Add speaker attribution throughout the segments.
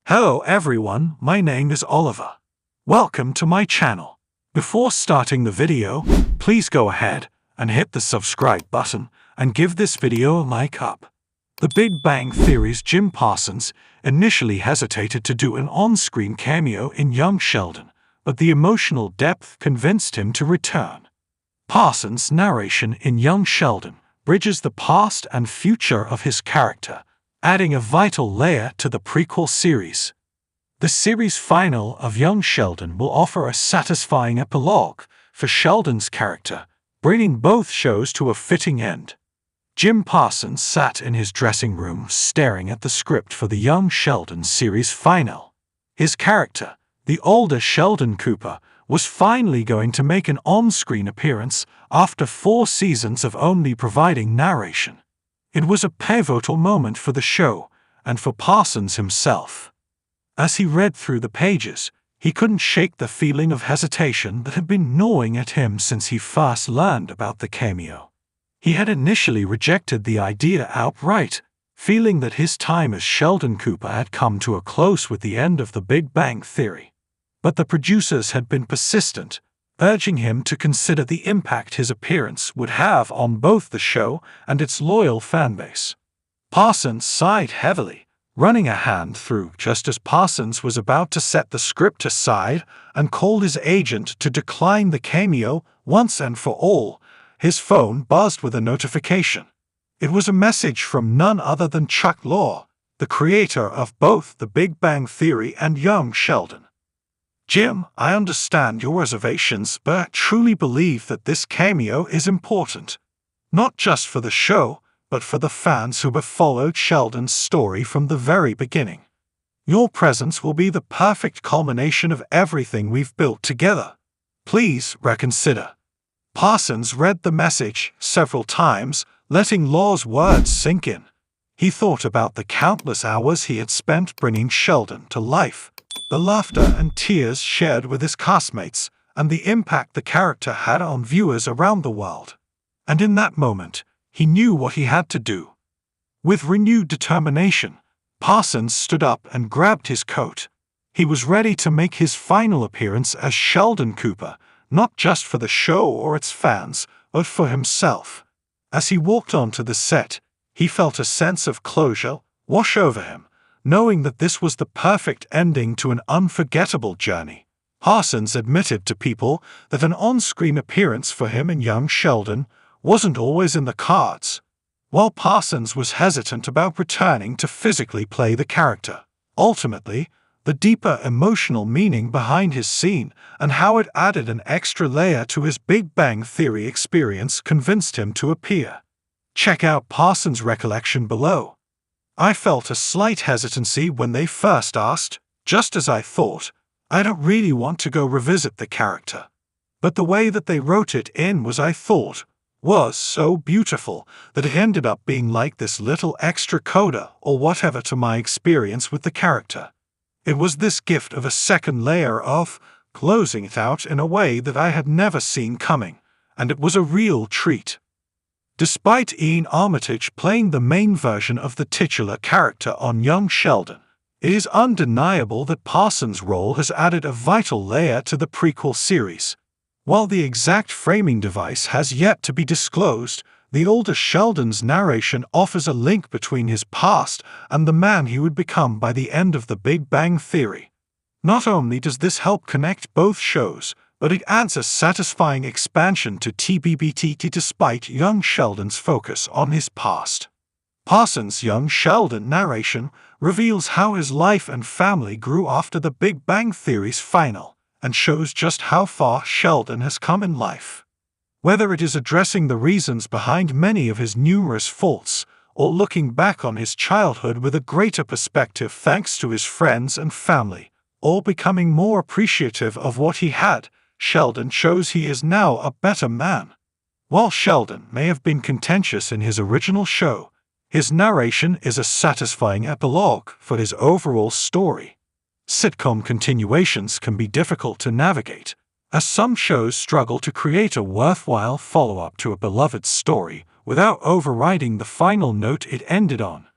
Speaker 1: Hello everyone, my name is Oliver. Welcome to my channel. Before starting the video, please go ahead and hit the subscribe button and give this video a like up. The Big Bang Theory's Jim Parsons initially hesitated to do an on-screen cameo in young Sheldon, but the emotional depth convinced him to return. Parsons' narration in young Sheldon bridges the past and future of his character, adding a vital layer to the prequel series. The series finale of young Sheldon will offer a satisfying epilogue for Sheldon's character, bringing both shows to a fitting end. Jim Parsons sat in his dressing room staring at the script for the young Sheldon series finale. His character, the older Sheldon Cooper, was finally going to make an on-screen appearance after 4 seasons of only providing narration. It was a pivotal moment for the show and for Parsons himself. As he read through the pages, he couldn't shake the feeling of hesitation that had been gnawing at him since he first learned about the cameo. He had initially rejected the idea outright, feeling that his time as Sheldon Cooper had come to a close with the end of The Big Bang Theory. But the producers had been persistent, urging him to consider the impact his appearance would have on both the show and its loyal fanbase. Parsons sighed heavily, running a hand through just as Parsons was about to set the script aside and called his agent to decline the cameo once and for all. His phone buzzed with a notification. It was a message from none other than Chuck Lorre, the creator of both The Big Bang Theory and Young Sheldon. Jim, I understand your reservations, but I truly believe that this cameo is important. Not just for the show, but for the fans who have followed Sheldon's story from the very beginning. Your presence will be the perfect culmination of everything we've built together. Please reconsider. Parsons read the message several times, letting Lorre's words sink in. He thought about the countless hours he had spent bringing Sheldon to life, the laughter and tears shared with his castmates, and the impact the character had on viewers around the world. And in that moment, he knew what he had to do. With renewed determination, Parsons stood up and grabbed his coat. He was ready to make his final appearance as Sheldon Cooper, not just for the show or its fans, but for himself. As he walked onto the set, he felt a sense of closure wash over him, knowing that this was the perfect ending to an unforgettable journey. Parsons admitted to people that an on-screen appearance for him in young Sheldon wasn't always in the cards. While Parsons was hesitant about returning to physically play the character, ultimately, the deeper emotional meaning behind his scene and how it added an extra layer to his Big Bang Theory experience convinced him to appear. Check out Parsons' recollection below. I felt a slight hesitancy when they first asked, just as I thought. I don't really want to go revisit the character. But the way that they wrote it in was so beautiful that it ended up being like this little extra coda or whatever to my experience with the character. It was this gift of a second layer of closing it out in a way that I had never seen coming, and it was a real treat. Despite Ian Armitage playing the main version of the titular character on Young Sheldon, it is undeniable that Parsons' role has added a vital layer to the prequel series. While the exact framing device has yet to be disclosed, the older Sheldon's narration offers a link between his past and the man he would become by the end of The Big Bang Theory. Not only does this help connect both shows, but it adds a satisfying expansion to TBBT despite young Sheldon's focus on his past. Parsons' young Sheldon narration reveals how his life and family grew after The Big Bang Theory's final, and shows just how far Sheldon has come in life. Whether it is addressing the reasons behind many of his numerous faults, or looking back on his childhood with a greater perspective thanks to his friends and family, or becoming more appreciative of what he had, Sheldon shows he is now a better man. While Sheldon may have been contentious in his original show, his narration is a satisfying epilogue for his overall story. Sitcom continuations can be difficult to navigate, as some shows struggle to create a worthwhile follow-up to a beloved story without overriding the final note it ended on.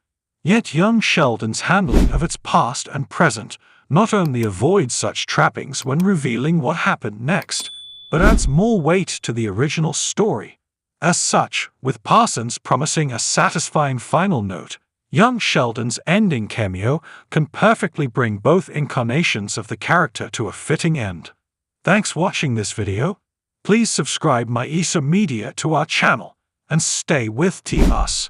Speaker 1: Yet young Sheldon's handling of its past and present not only avoids such trappings when revealing what happened next, but adds more weight to the original story. As such, with Parsons promising a satisfying final note, young Sheldon's ending cameo can perfectly bring both incarnations of the character to a fitting end. Thanks for watching this video. Please subscribe my ESA Media to our channel and stay with Team Us.